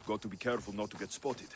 Got to be careful not to get spotted.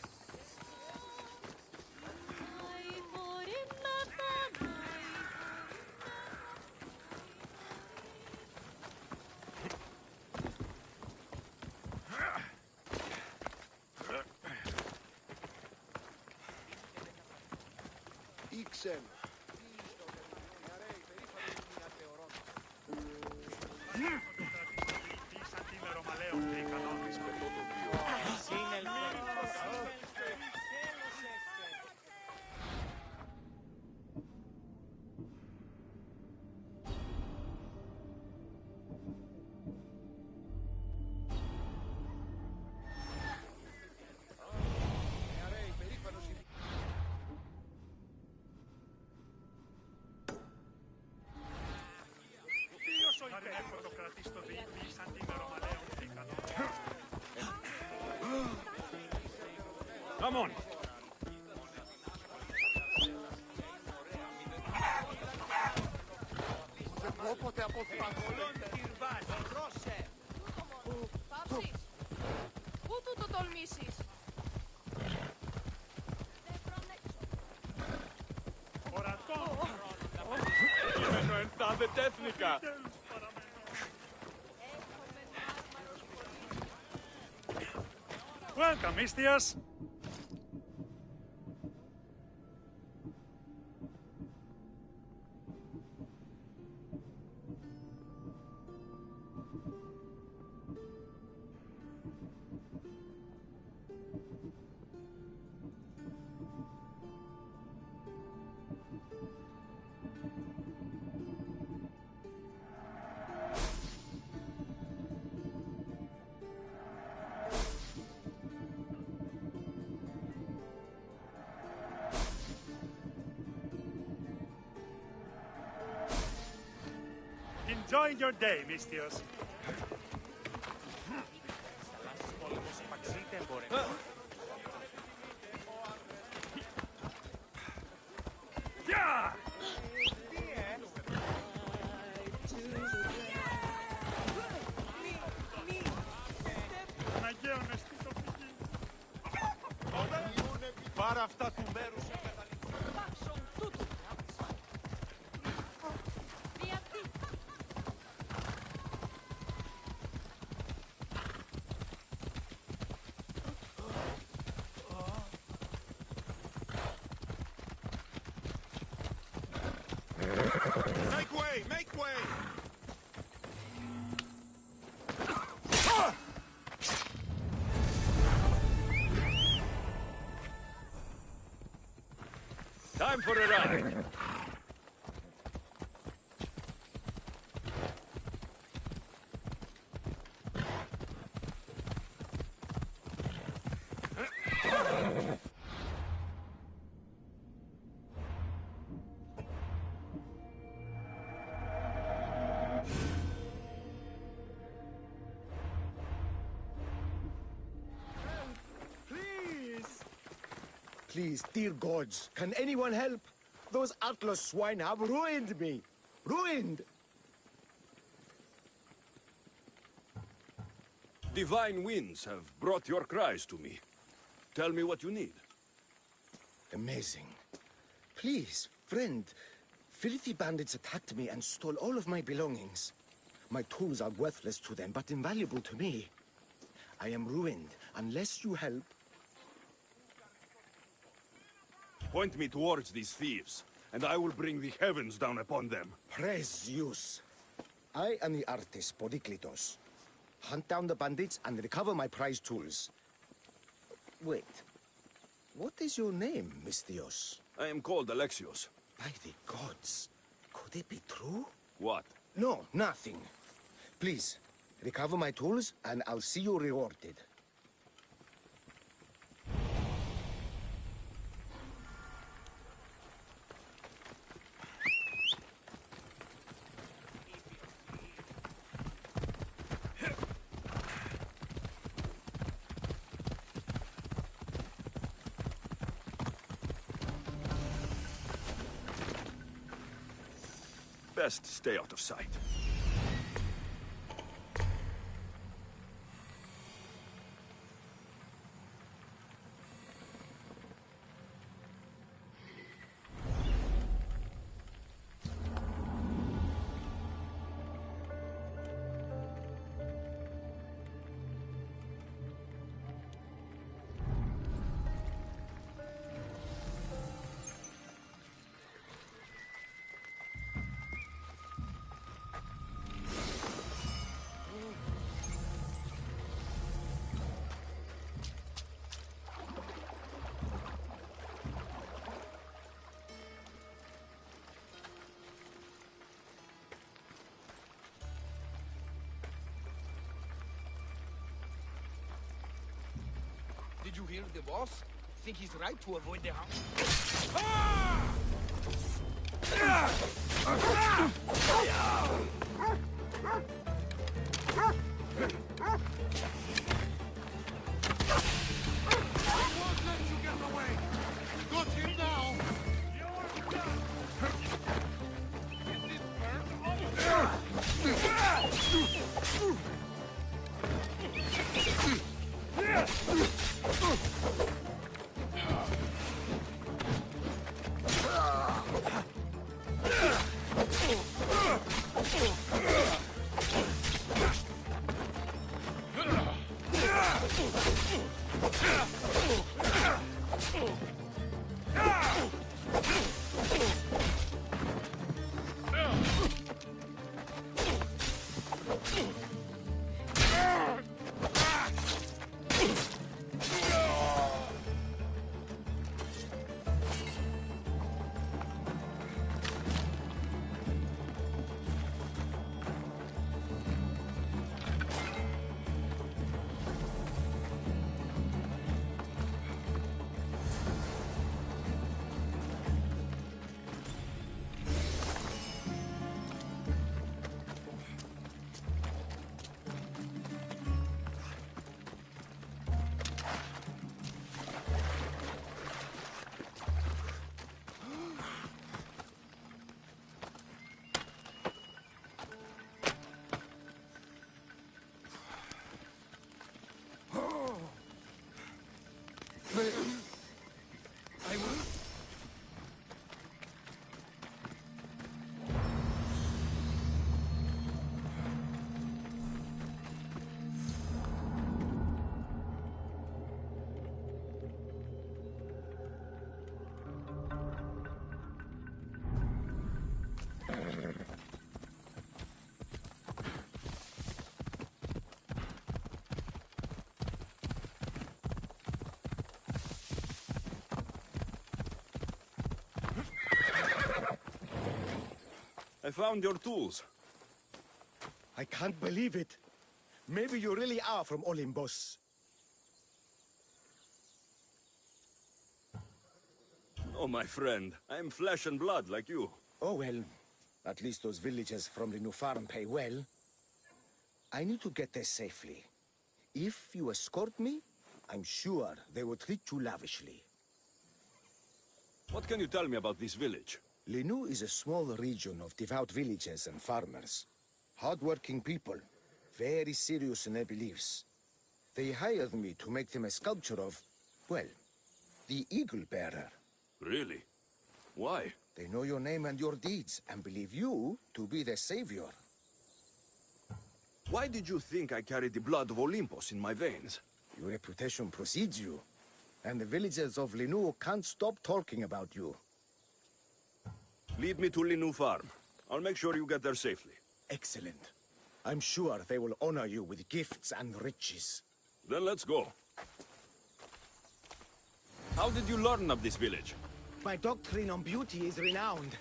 Come on. Πού του το τολμήσεις? Κείμενο ενθάδε τέθνικα. Welcome, Istias. Enjoy your day, Mistios. Yeah! Πάρα αυτά του μέρους. Make way! Make way! Time for a ride. Please, dear gods, can anyone help? Those Atlas swine have ruined me. Ruined! Divine winds have brought your cries to me. Tell me what you need. Amazing. Please, friend, filthy bandits attacked me and stole all of my belongings. My tools are worthless to them, but invaluable to me. I am ruined. Unless you help, Point me towards these thieves, and I will bring the heavens down upon them. praise Zeus. I am the artist, Podiklitos. Hunt down the bandits and recover my prized tools. Wait. What is your name, Mystios? I am called Alexios. By the gods. Could it be true? What? No, nothing. Please, recover my tools and I'll see you rewarded. Best stay out of sight. you hear the boss? Think he's right to avoid the house? I will. I found your tools. I can't believe it. Maybe you really are from Olympus. Oh, my friend. I am flesh and blood like you. Oh, well. At least those villagers from the new farm pay well. I need to get there safely. If you escort me, I'm sure they will treat you lavishly. What can you tell me about this village? Linu is a small region of devout villagers and farmers. Hard-working people, very serious in their beliefs. They hired me to make them a sculpture of, well, the Eagle Bearer. Really? Why? They know your name and your deeds, and believe you to be their savior. Why did you think I carried the blood of Olympus in my veins? Your reputation precedes you, and the villagers of Linu can't stop talking about you. Lead me to Linu Farm. I'll make sure you get there safely. Excellent. I'm sure they will honor you with gifts and riches. Then let's go. How did you learn of this village? My doctrine on beauty is renowned.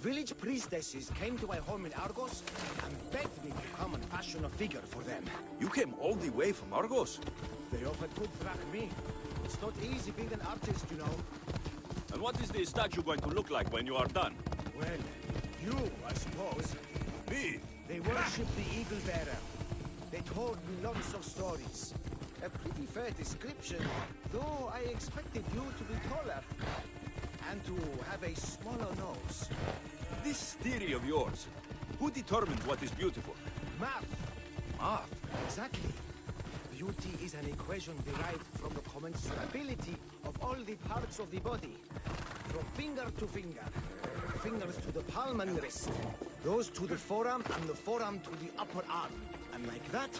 Village priestesses came to my home in Argos and begged me to come and fashion a figure for them. You came all the way from Argos? They offered to track me. It's not easy being an artist, you know. And what is the statue going to look like when you are done? Well, you, I suppose. Me? They worship the Eagle Bearer. They told me lots of stories. A pretty fair description, though I expected you to be taller. And to have a smaller nose. This theory of yours, who determines what is beautiful? Math. Math? Exactly. Beauty is an equation derived from the commensurability of all the parts of the body. From finger to finger. Fingers to the palm and wrist. Those to the forearm and the forearm to the upper arm. And like that,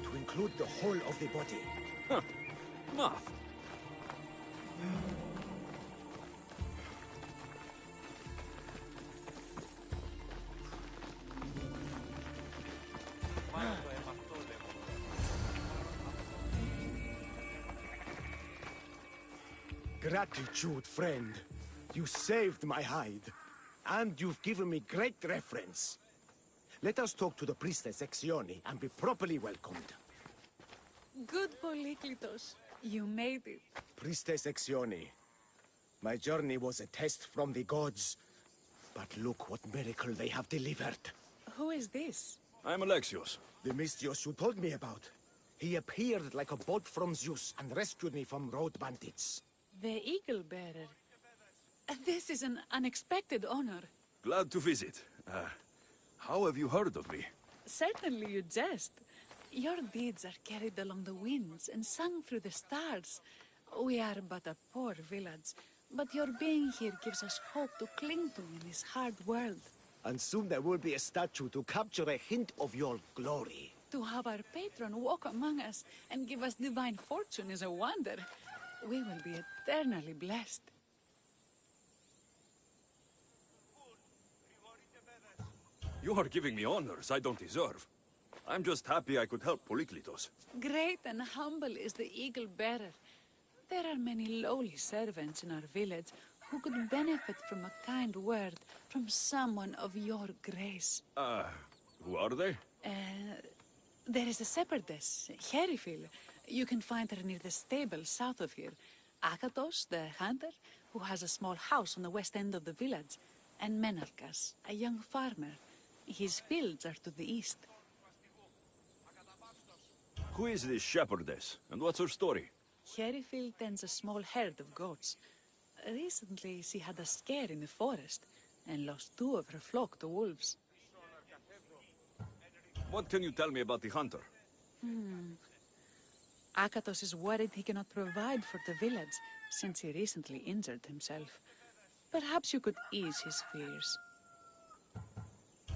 to include the whole of the body. Huh. Math. Gratitude, friend. You saved my hide. And you've given me great reference. Let us talk to the priestess Exioni and be properly welcomed. Good Polyklitos. You made it. Priestess Exioni. My journey was a test from the gods. But look what miracle they have delivered. Who is this? I'm Alexios. The Mystios you told me about. He appeared like a bolt from Zeus and rescued me from road bandits. The Eagle Bearer. This is an unexpected honor. Glad to visit. How have you heard of me? Certainly you jest. Your deeds are carried along the winds and sung through the stars. We are but a poor village, but your being here gives us hope to cling to in this hard world. And soon there will be a statue to capture a hint of your glory. To have our patron walk among us and give us divine fortune is a wonder. We will be eternally blessed. You are giving me honors I don't deserve. I'm just happy I could help Polyklitos. Great and humble is the Eagle Bearer. There are many lowly servants in our village who could benefit from a kind word from someone of your grace. Who are they? There is a shepherdess, Herifil. You can find her near the stable south of here. Akatos, the hunter, who has a small house on the west end of the village. And Menalkas, a young farmer. His fields are to the east. Who is this shepherdess, and what's her story? Herifil tends a small herd of goats. Recently, she had a scare in the forest and lost 2 of her flock to wolves. What can you tell me about the hunter? Akatos is worried he cannot provide for the village since he recently injured himself. Perhaps you could ease his fears.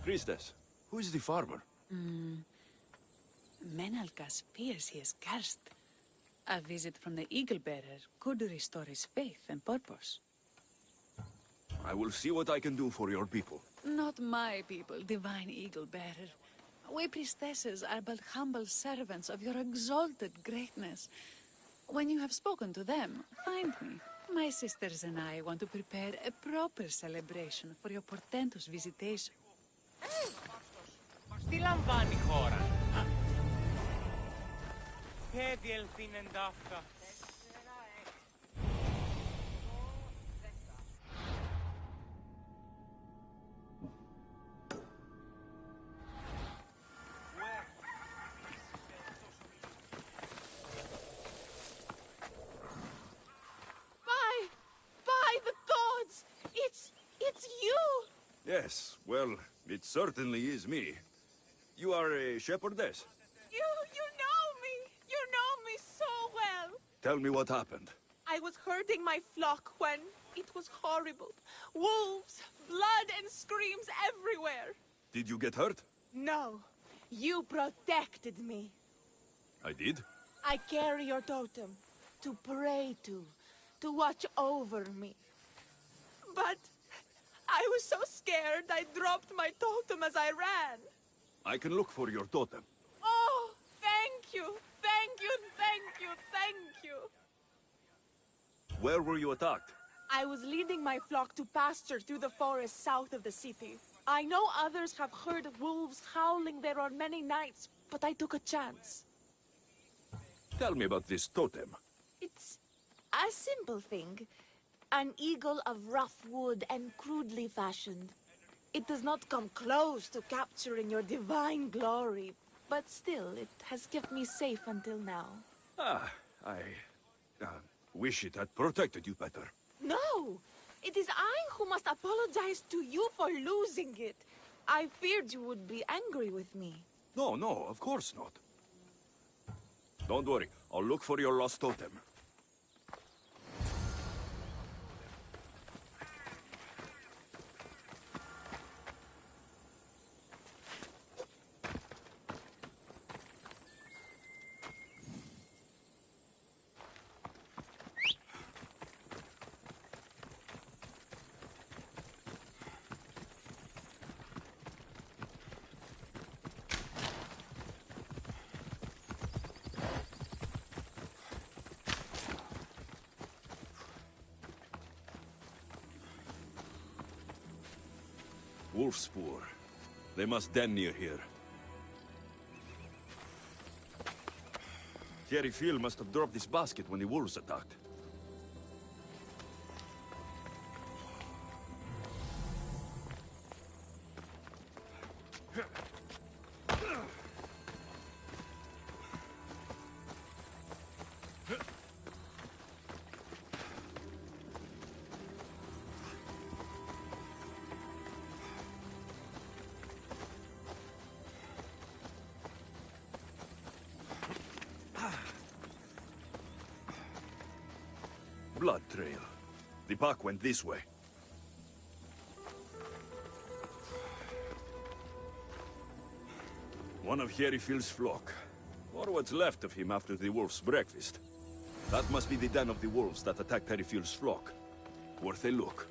Priestess, who is the farmer? Menalkas fears he is cursed. A visit from the Eagle Bearer could restore his faith and purpose. I will see what I can do for your people. Not my people, divine Eagle Bearer. We priestesses are but humble servants of your exalted greatness. When you have spoken to them, find me. My sisters and I want to prepare a proper celebration for your portentous visitation. Τι λαμβάνει η χώρα? Διελθύνεν ταύτα. By the gods! It's you! Yes, well, it certainly is me. You are a shepherdess. You know me! You know me so well! Tell me what happened. I was herding my flock when it was horrible. Wolves, blood and screams everywhere. Did you get hurt? No, you protected me. I did? I carry your totem to pray to watch over me. But I was so scared I dropped my totem as I ran. I can look for your totem. Oh, thank you, thank you, thank you, thank you. Where were you attacked? I was leading my flock to pasture through the forest south of the city. I know others have heard wolves howling there on many nights, but I took a chance. Tell me about this totem. It's a simple thing. An eagle of rough wood and crudely fashioned. It does not come close to capturing your divine glory, but still, it has kept me safe until now. I wish it had protected you better. No! It is I who must apologize to you for losing it. I feared you would be angry with me. No, of course not. Don't worry, I'll look for your lost totem. Wolf spoor. They must den near here. Hairy Phil must have dropped this basket when the wolves attacked. Blood trail. The pack went this way. One of Hairy Phil's flock. Or what's left of him after the wolf's breakfast. That must be the den of the wolves that attacked Hairy Phil's flock. Worth a look.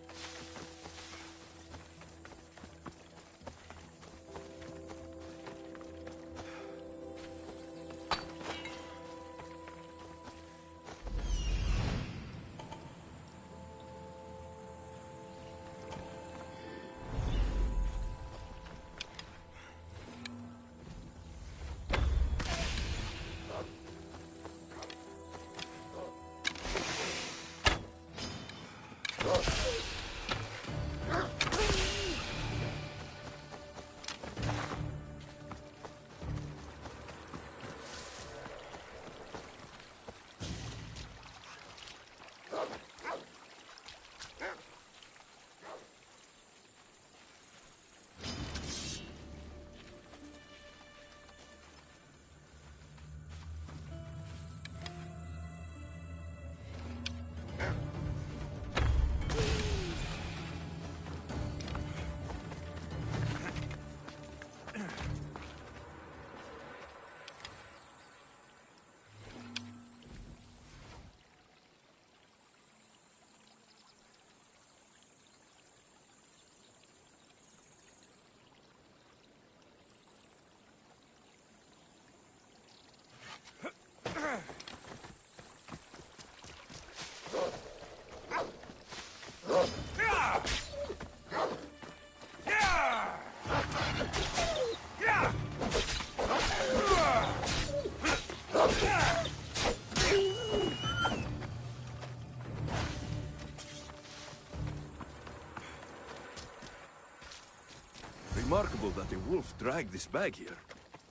Remarkable that a wolf dragged this bag here.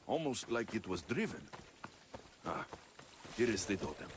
Almost like it was driven. Ah, here is the totem.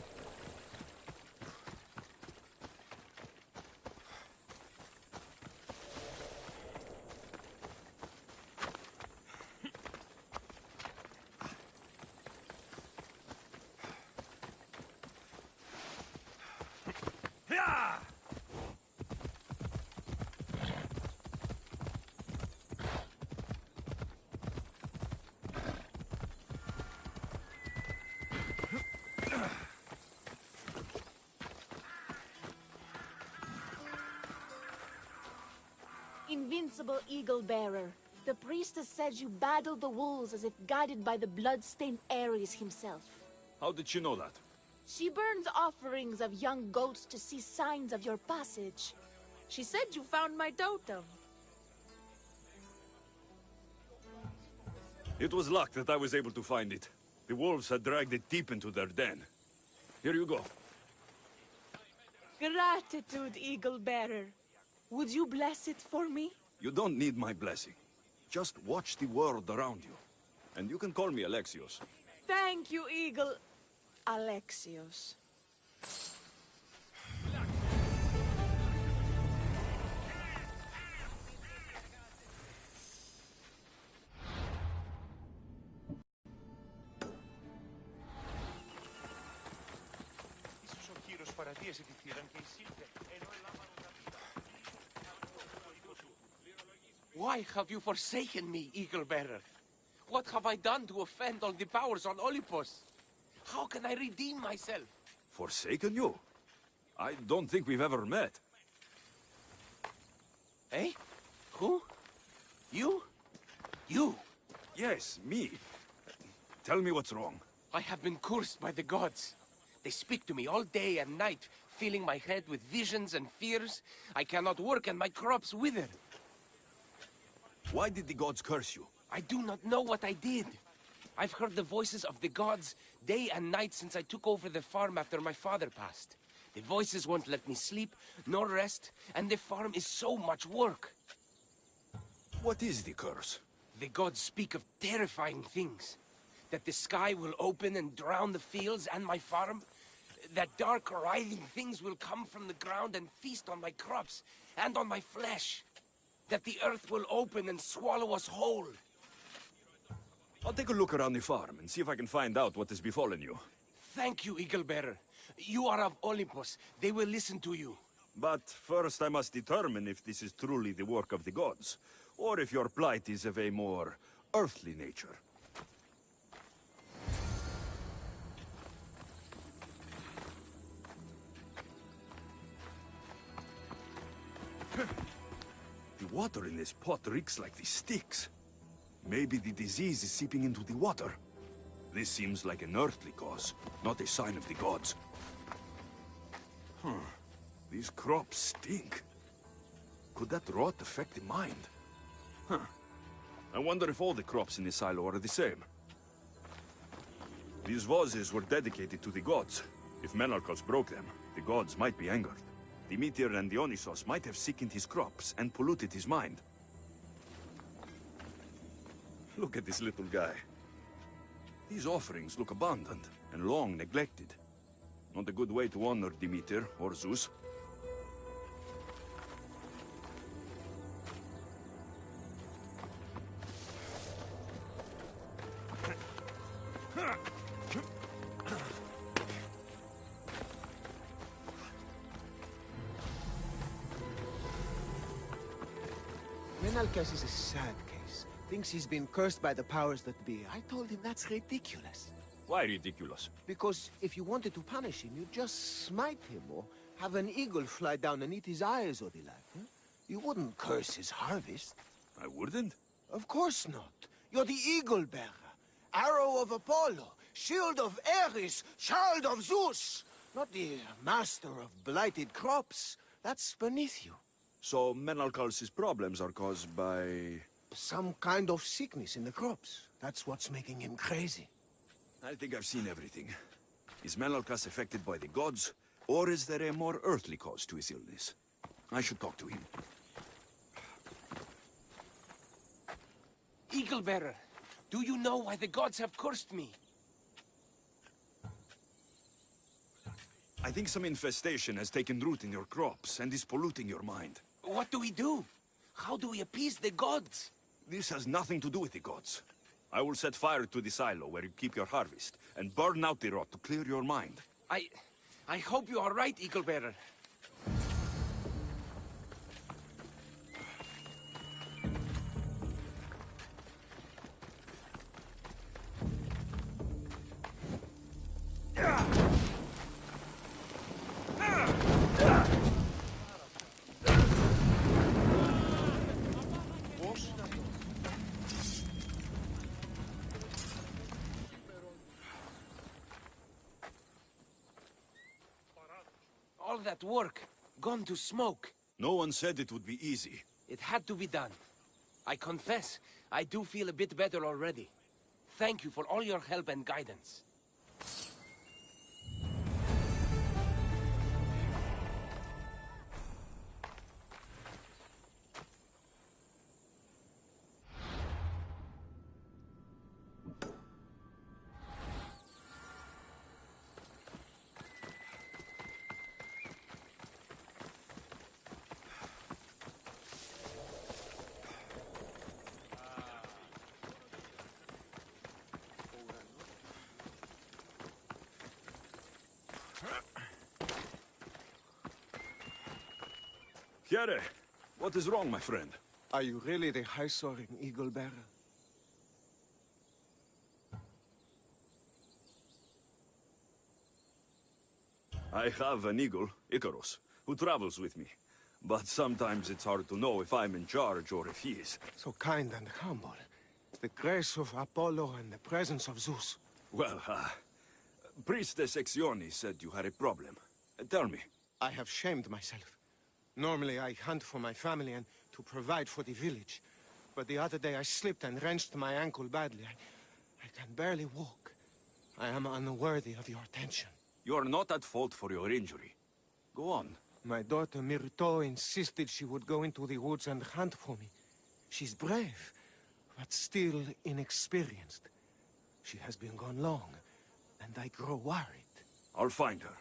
Invincible Eagle Bearer, the priestess said you battled the wolves as if guided by the blood-stained Ares himself. How did she know that? She burns offerings of young goats to see signs of your passage. She said you found my totem. It was luck that I was able to find it. The wolves had dragged it deep into their den. Here you go. Gratitude, Eagle Bearer. Would you bless it for me? You don't need my blessing. Just watch the world around you. And you can call me Alexios. Thank you, Eagle... Alexios. Ίσως ο κύριος παραδίασε τη θύραν και εισήλθε, ενώ ελάμβανον τα πίτα. Why have you forsaken me, Eagle Bearer? What have I done to offend all the powers on Olympus? How can I redeem myself? Forsaken you? I don't think we've ever met. Eh? Who? You? You? Yes, me. Tell me what's wrong. I have been cursed by the gods. They speak to me all day and night, filling my head with visions and fears. I cannot work and my crops wither. Why did the gods curse you? I do not know what I did. I've heard the voices of the gods day and night since I took over the farm after my father passed. The voices won't let me sleep, nor rest, and the farm is so much work. What is the curse? The gods speak of terrifying things. That the sky will open and drown the fields and my farm. That dark, writhing things will come from the ground and feast on my crops and on my flesh. That the earth will open and swallow us whole. I'll take a look around the farm and see if I can find out what has befallen you. Thank you, Eagle Bearer. You are of Olympus. They will listen to you. But first I must determine if this is truly the work of the gods, or if your plight is of a more earthly nature. The water in this pot reeks like the sticks. Maybe the disease is seeping into the water. This seems like an earthly cause, not a sign of the gods. These crops stink. Could that rot affect the mind? I wonder if all the crops in the silo are the same. These vases were dedicated to the gods. If Menalcos broke them, the gods might be angered. Demeter and Dionysos might have sickened his crops and polluted his mind. Look at this little guy. These offerings look abandoned and long neglected. Not a good way to honor Demeter or Zeus. Menalcas is a sad case. Thinks he's been cursed by the powers that be. I told him that's ridiculous. Why ridiculous? Because if you wanted to punish him, you'd just smite him or have an eagle fly down and eat his eyes or the like. Huh? You wouldn't curse his harvest. I wouldn't? Of course not. You're the eagle bearer. Arrow of Apollo, shield of Ares, child of Zeus. Not the master of blighted crops. That's beneath you. So Menalcal's problems are caused by... Some kind of sickness in the crops. That's what's making him crazy. I think I've seen everything. Is Menalcas affected by the gods, or is there a more earthly cause to his illness? I should talk to him. Eagle Bearer, do you know why the gods have cursed me? I think some infestation has taken root in your crops and is polluting your mind. What do we do? How do we appease the gods? This has nothing to do with the gods. I will set fire to the silo where you keep your harvest, and burn out the rot to clear your mind. I hope you are right, Eagle Bearer. All that work, gone to smoke. No one said it would be easy. It had to be done. I confess, I do feel a bit better already. Thank you for all your help and guidance. Chiare, what is wrong, my friend? Are you really the high-soaring eagle bearer? I have an eagle, Icarus, who travels with me. But sometimes it's hard to know if I'm in charge or if he is. So kind and humble. The grace of Apollo and the presence of Zeus. Well, Priestess Exione said you had a problem. Tell me. I have shamed myself. Normally I hunt for my family and to provide for the village. But the other day I slipped and wrenched my ankle badly. I can barely walk. I am unworthy of your attention. You are not at fault for your injury. Go on. My daughter Myrto insisted she would go into the woods and hunt for me. She's brave, but still inexperienced. She has been gone long, and I grow worried. I'll find her.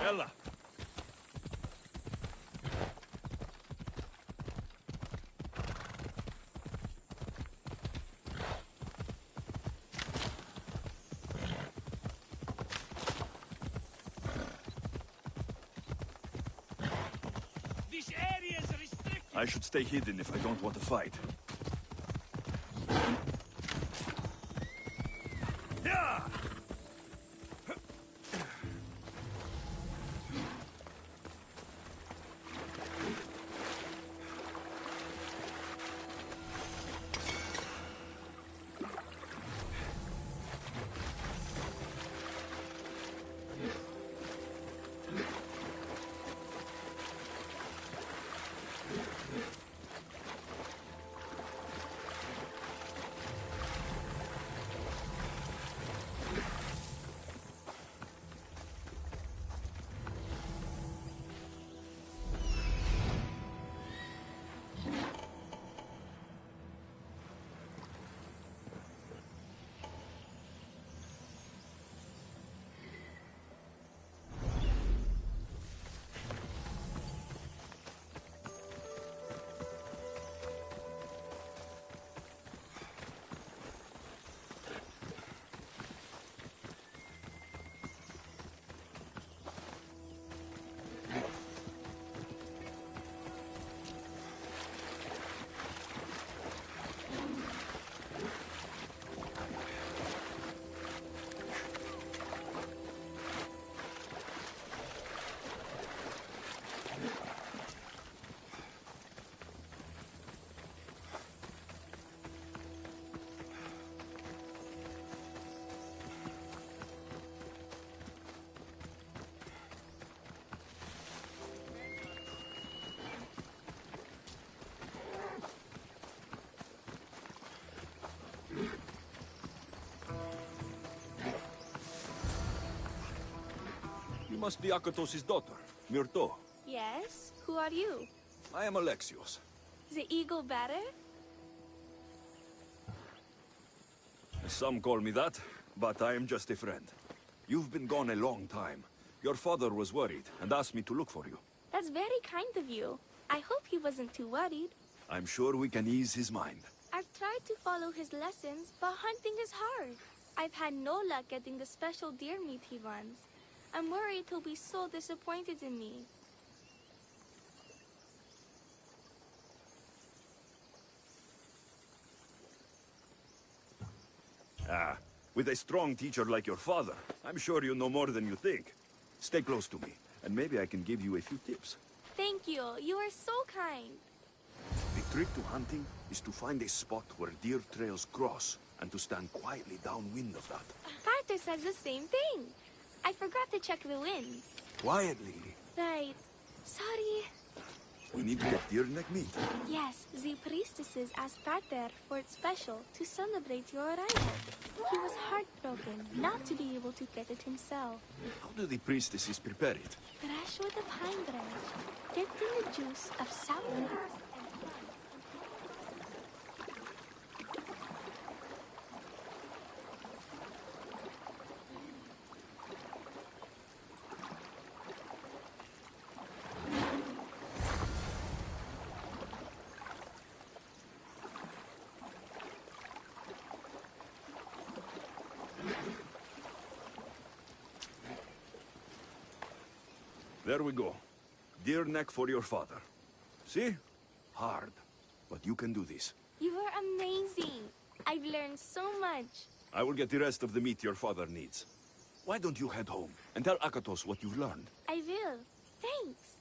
Ella! This area is restricted. I should stay hidden if I don't want to fight. Yeah! You must be Akatos' daughter, Myrto. Yes? Who are you? I am Alexios. The eagle bearer? Some call me that, but I am just a friend. You've been gone a long time. Your father was worried and asked me to look for you. That's very kind of you. I hope he wasn't too worried. I'm sure we can ease his mind. I've tried to follow his lessons, but hunting is hard. I've had no luck getting the special deer meat he wants. I'm worried he'll be so disappointed in me. Ah, with a strong teacher like your father, I'm sure you know more than you think. Stay close to me, and maybe I can give you a few tips. Thank you. You are so kind. The trick to hunting is to find a spot where deer trails cross, and to stand quietly downwind of that. Carter says the same thing. I forgot to check the wind. Quietly. Right. Sorry. We need to get deer neck meat. Yes, the priestesses asked Carter for it special to celebrate your arrival. He was heartbroken not to be able to get it himself. How do the priestesses prepare it? Fresh with a pine branch, dipped in the juice of saplings and plants. There we go. Deer neck for your father. See? Hard. But you can do this. You are amazing. I've learned so much. I will get the rest of the meat your father needs. Why don't you head home and tell Akatos what you've learned? I will. Thanks.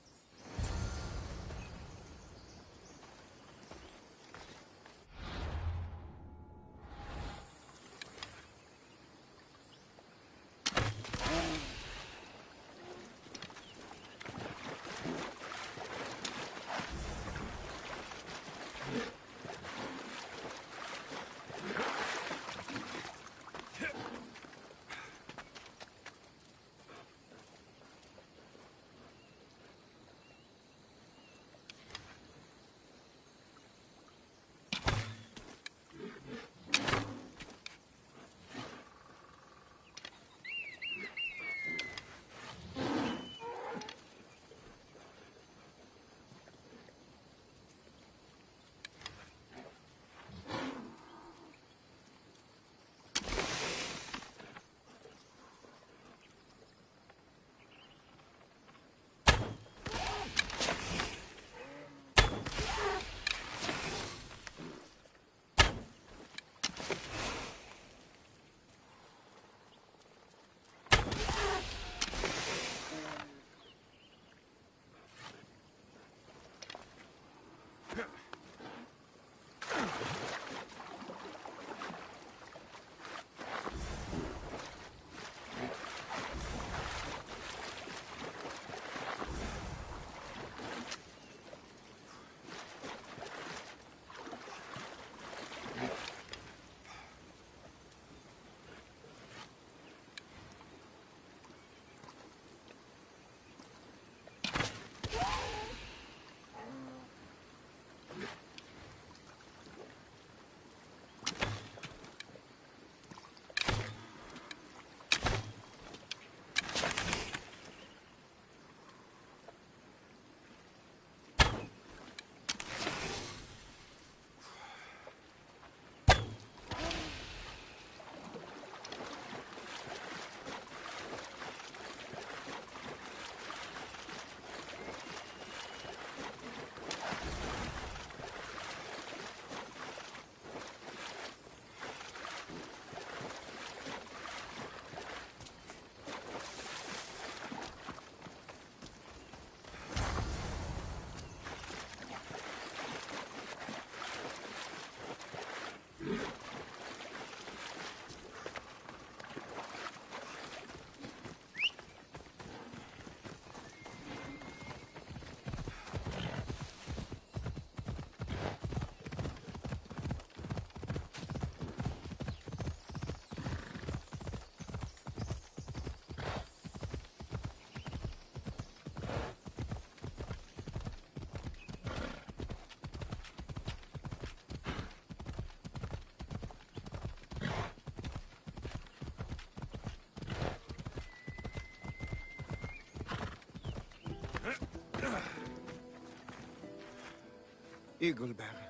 Eaglebearer,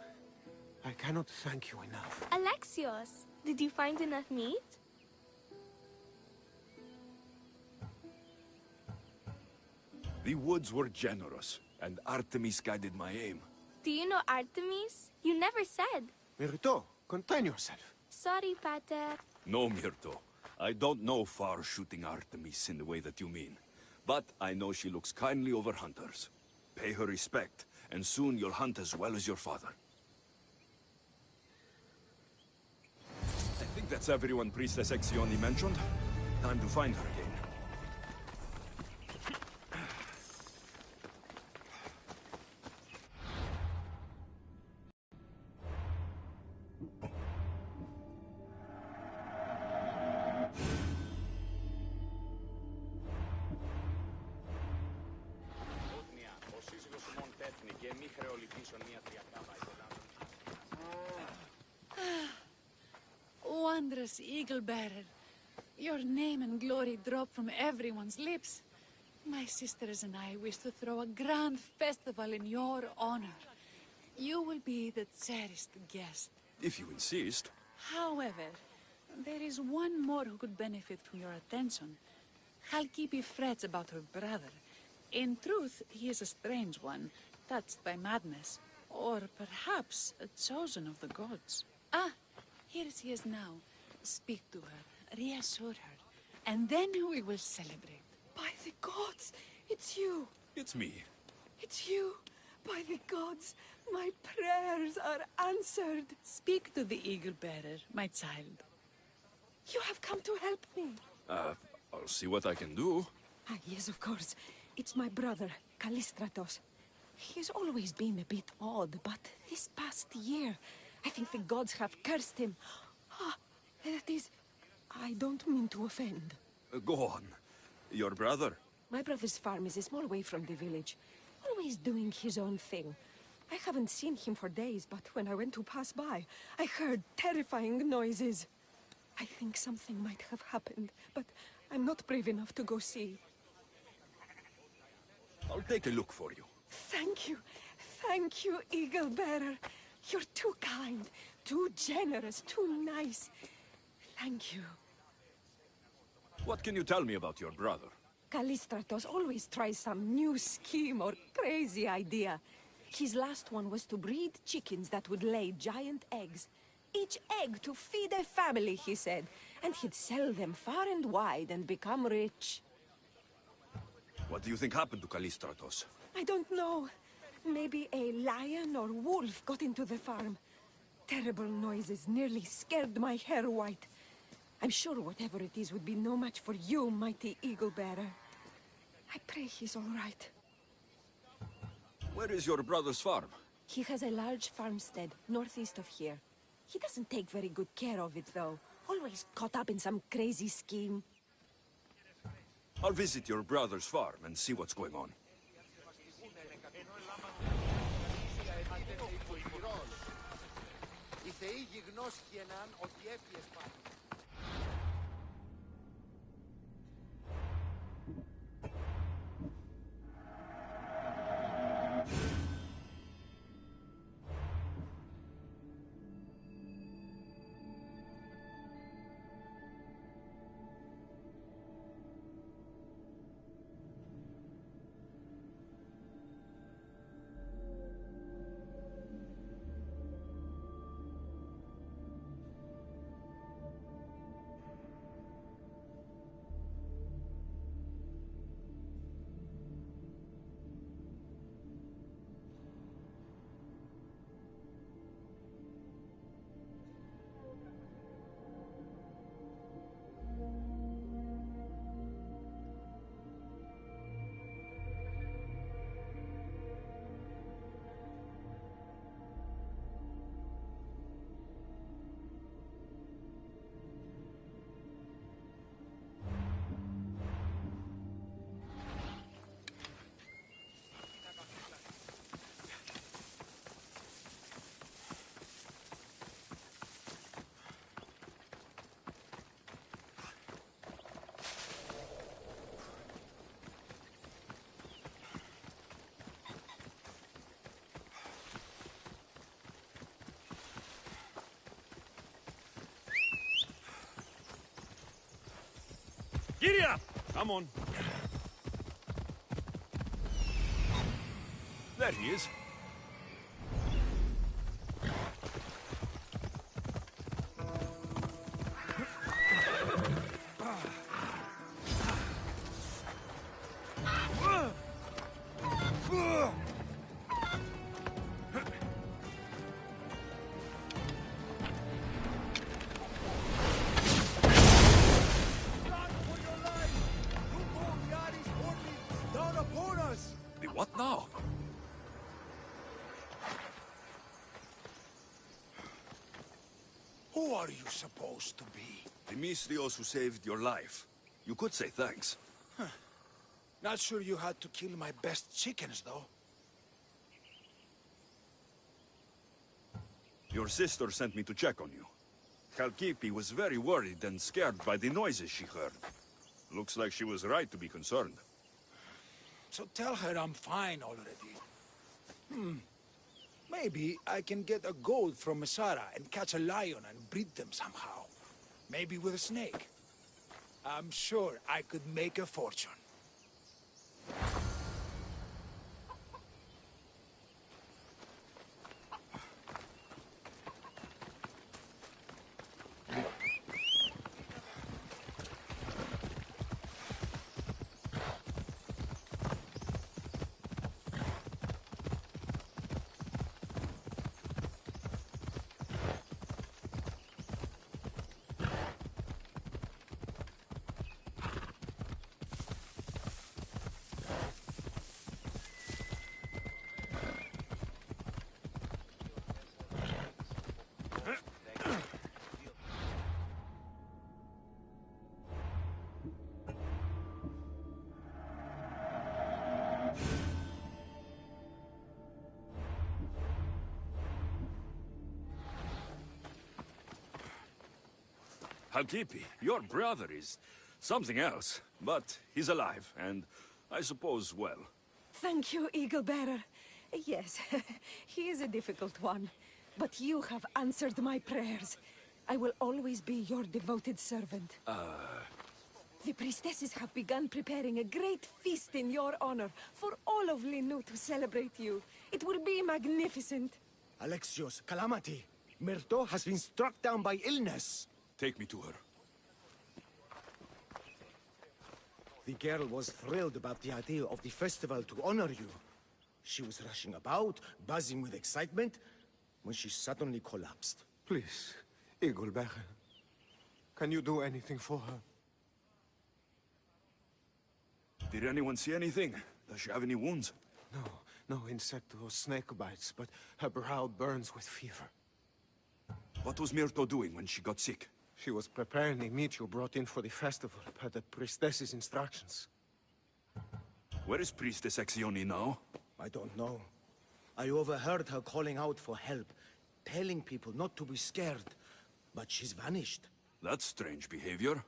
I cannot thank you enough. Alexios, did you find enough meat? The woods were generous, and Artemis guided my aim. Do you know Artemis? You never said. Myrto, contain yourself. Sorry, Pater. No, Myrto. I don't know far-shooting Artemis in the way that you mean. But I know she looks kindly over hunters. Pay her respect, and soon you'll hunt as well as your father. I think that's everyone Priestess Exioni mentioned. Time to find her again. Wondrous Eagle-bearer, your name and glory drop from everyone's lips. My sisters and I wish to throw a grand festival in your honor. You will be the cherished guest. If you insist. However, there is one more who could benefit from your attention. Halkipi frets about her brother. In truth, he is a strange one, touched by madness. Or perhaps a chosen of the gods. Ah, here she is now. Speak to her, reassure her. And then we will celebrate. By the gods, it's you. It's me. It's you. By the gods, my prayers are answered. Speak to the eagle bearer, my child. You have come to help me. I'll see what I can do. Ah, yes, of course. It's my brother, Callistratos. He's always been a bit odd, but this past year, I think the gods have cursed him. Ah, that is... I don't mean to offend. Go on. Your brother? My brother's farm is a small way from the village. Always doing his own thing. I haven't seen him for days, but when I went to pass by, I heard terrifying noises. I think something might have happened, but I'm not brave enough to go see. I'll take a look for you. Thank you. Thank you, Eagle Bearer. You're too kind, too generous, too nice. Thank you. What can you tell me about your brother? Callistratos always tries some new scheme or crazy idea. His last one was to breed chickens that would lay giant eggs. Each egg to feed a family, he said. And he'd sell them far and wide and become rich. What do you think happened to Callistratos? I don't know. Maybe a lion or wolf got into the farm. Terrible noises nearly scared my hair white. I'm sure whatever it is would be no match for you, mighty Eagle Bearer. I pray he's all right. Where is your brother's farm? He has a large farmstead northeast of here. He doesn't take very good care of it, though. Always caught up in some crazy scheme. I'll visit your brother's farm and see what's going on. Giddy up! Come on. There he is. What now? Who are you supposed to be? Demetrios who saved your life. You could say thanks. Not sure you had to kill my best chickens, though. Your sister sent me to check on you. Chalkipi was very worried and scared by the noises she heard. Looks like she was right to be concerned. So tell her I'm fine already. Maybe I can get a gold from Masara and catch a lion and breed them somehow. Maybe with a snake. I'm sure I could make a fortune. Halkipi, your brother is something else, but he's alive, and I suppose well. Thank you, Eagle Bearer. Yes, he is a difficult one, but you have answered my prayers. I will always be your devoted servant. The priestesses have begun preparing a great feast in your honor for all of Linu to celebrate you. It will be magnificent. Alexios, Calamity. Myrto has been struck down by illness. Take me to her. The girl was thrilled about the idea of the festival to honor you. She was rushing about, buzzing with excitement, when she suddenly collapsed. Please, Eagle Bearer. Can you do anything for her? Did anyone see anything? Does she have any wounds? No insect or snake bites, but her brow burns with fever. What was Myrto doing when she got sick? She was preparing the meat you brought in for the festival, per the priestess's instructions. Where is Priestess Exioni now? I don't know. I overheard her calling out for help, telling people not to be scared, but she's vanished. That's strange behavior.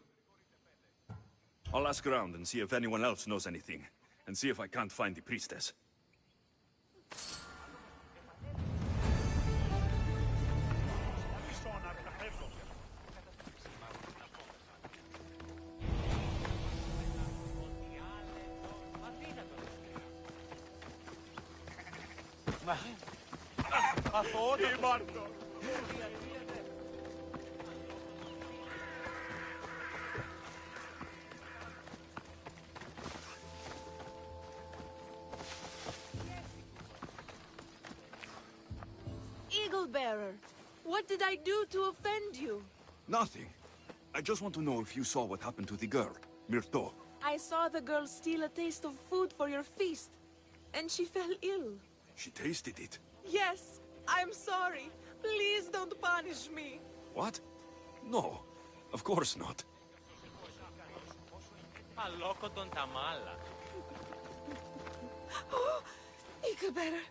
I'll ask around and see if anyone else knows anything, and see if I can't find the priestess. Eagle Bearer, what did I do to offend you? Nothing. I just want to know if you saw what happened to the girl, Myrto. I saw the girl steal a taste of food for your feast, and she fell ill. She tasted it. Yes, I'm sorry. Please don't punish me. What? No, of course not. Oh, Eagle Bearer,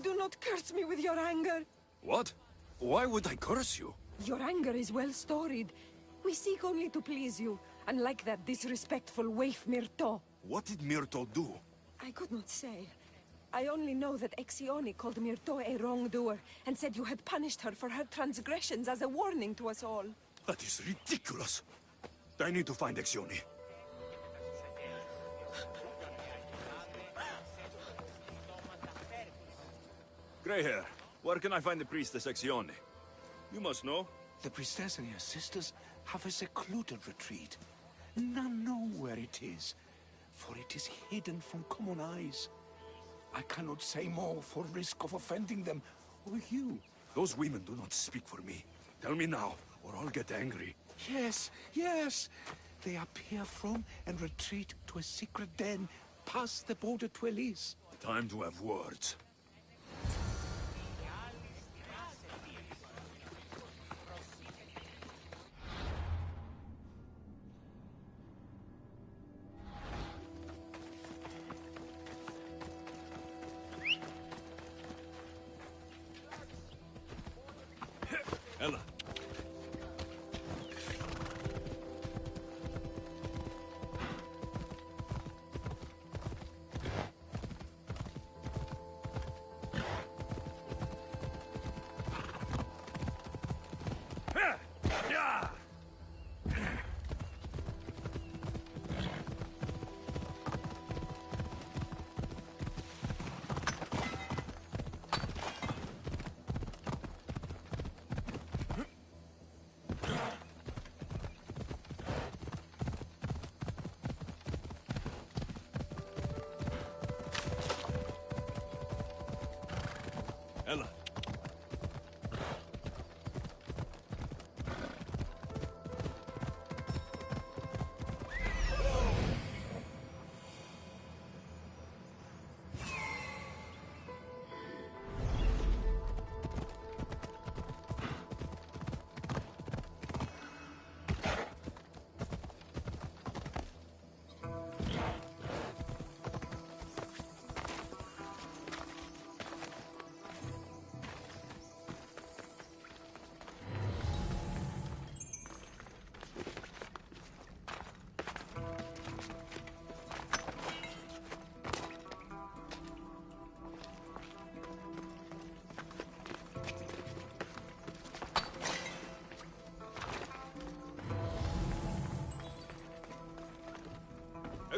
do not curse me with your anger. What? Why would I curse you? Your anger is well storied. We seek only to please you, unlike that disrespectful waif Myrto. What did Myrto do? I could not say. I only know that Exioni called Myrto a wrongdoer, and said you had punished her for her transgressions as a warning to us all. That is ridiculous. I need to find Exioni. Grey hair, where can I find the priestess Exioni? You must know. The priestess and her sisters have a secluded retreat. None know where it is, for it is hidden from common eyes. I cannot say more for risk of offending them, or you. Those women do not speak for me. Tell me now, or I'll get angry. Yes, yes. They appear from and retreat to a secret den past the border to Elise. Time to have words. Ella. Ella.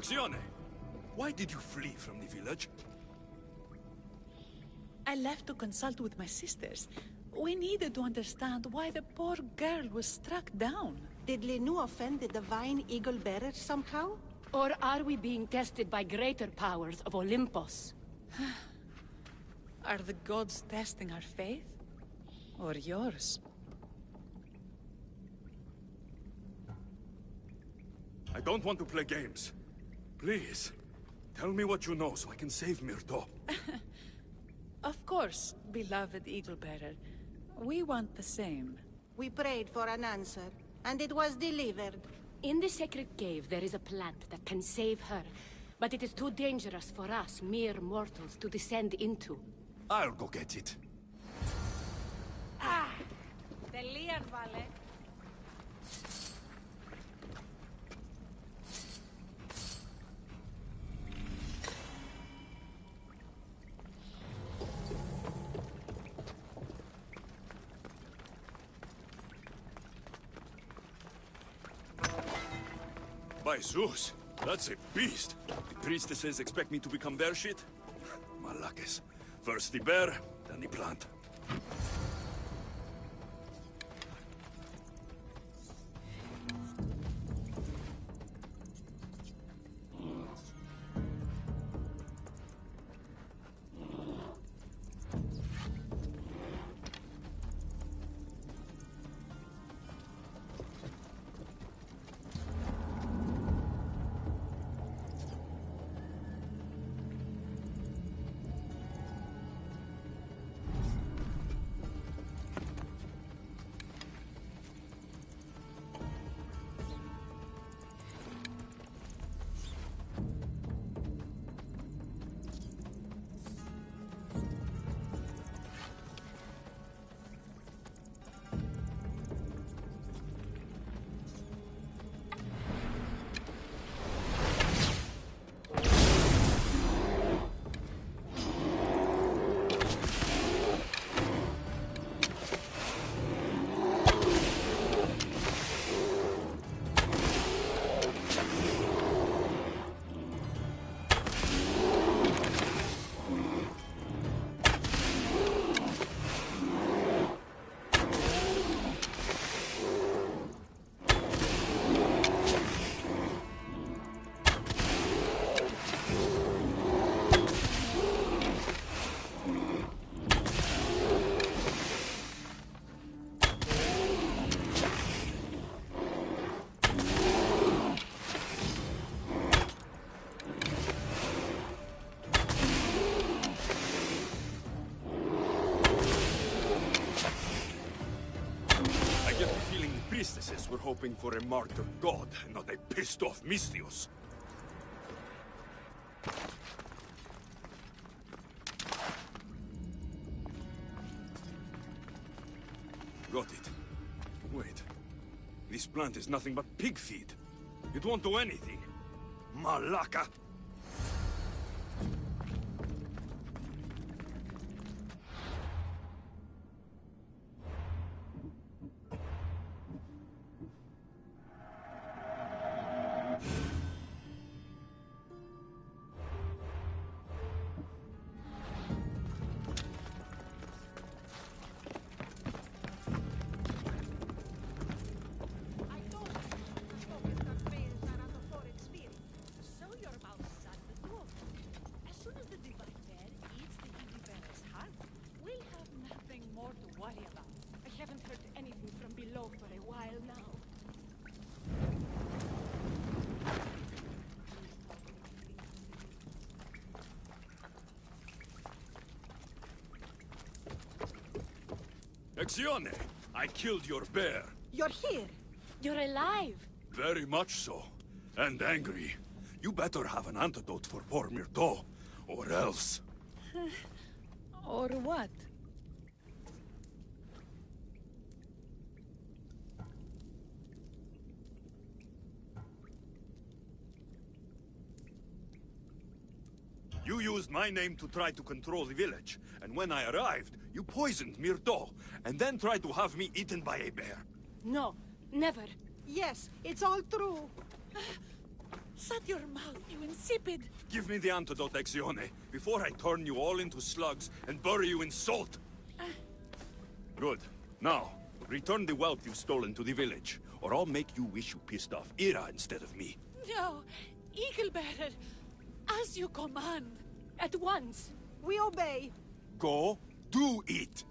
Exione, why did you flee from the village? I left to consult with my sisters. We needed to understand why the poor girl was struck down. Did Lenu offend the divine eagle bearer somehow? Or are we being tested by greater powers of Olympus? Are the gods testing our faith? Or yours? I don't want to play games. Please, tell me what you know so I can save Myrto. Of course, beloved Eagle Bearer. We want the same. We prayed for an answer, and it was delivered. In the sacred cave, there is a plant that can save her. But it is too dangerous for us, mere mortals, to descend into. I'll go get it. Τελείαν, βάλε. By Zeus, that's a beast. The priestesses expect me to become bear shit? Malakes. First the bear, then the plant. Priestesses were hoping for a martyr god, not a pissed-off Mystios. Got it. Wait. This plant is nothing but pig feed. It won't do anything. Malaka! Exione, I killed your bear. You're here. You're alive. Very much so. And angry. You better have an antidote for poor Myrto, or else. Or what? You used my name to try to control the village, and when I arrived, you poisoned Myrto, and then tried to have me eaten by a bear. No, never. Yes, it's all true. Shut your mouth, you insipid! Give me the antidote, Exione, before I turn you all into slugs and bury you in salt! Good. Now, return the wealth you've stolen to the village, or I'll make you wish you pissed off Ira instead of me. No, Eagle Bearer, as you command. At once. We obey. Go, do it!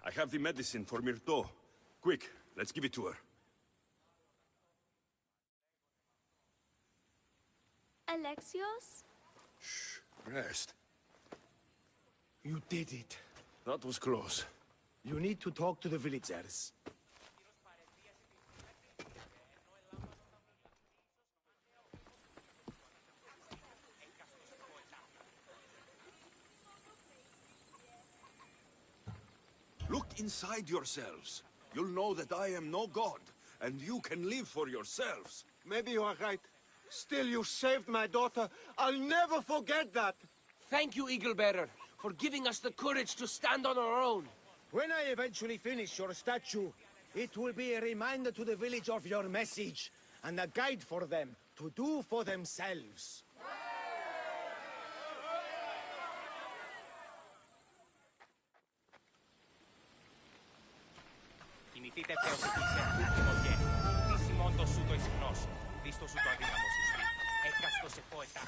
I have the medicine for Myrto. Quick, let's give it to her. Alexios? Shh, rest. You did it. That was close. You need to talk to the villagers. Look inside yourselves. You'll know that I am no god, and you can live for yourselves. Maybe you are right. Still, you saved my daughter. I'll never forget that. Thank you, Eagle Bearer, for giving us the courage to stand on our own. When I eventually finish your statue, it will be a reminder to the village of your message, and a guide for them to do for themselves. Θυμηθείτε Θεός ότι είσαι ούλτιμο γέ. Δύσιμον το σου το ισχνός. Δίστο σου το αδύναμο σου σπίτι. Έκαστο σε πόετα.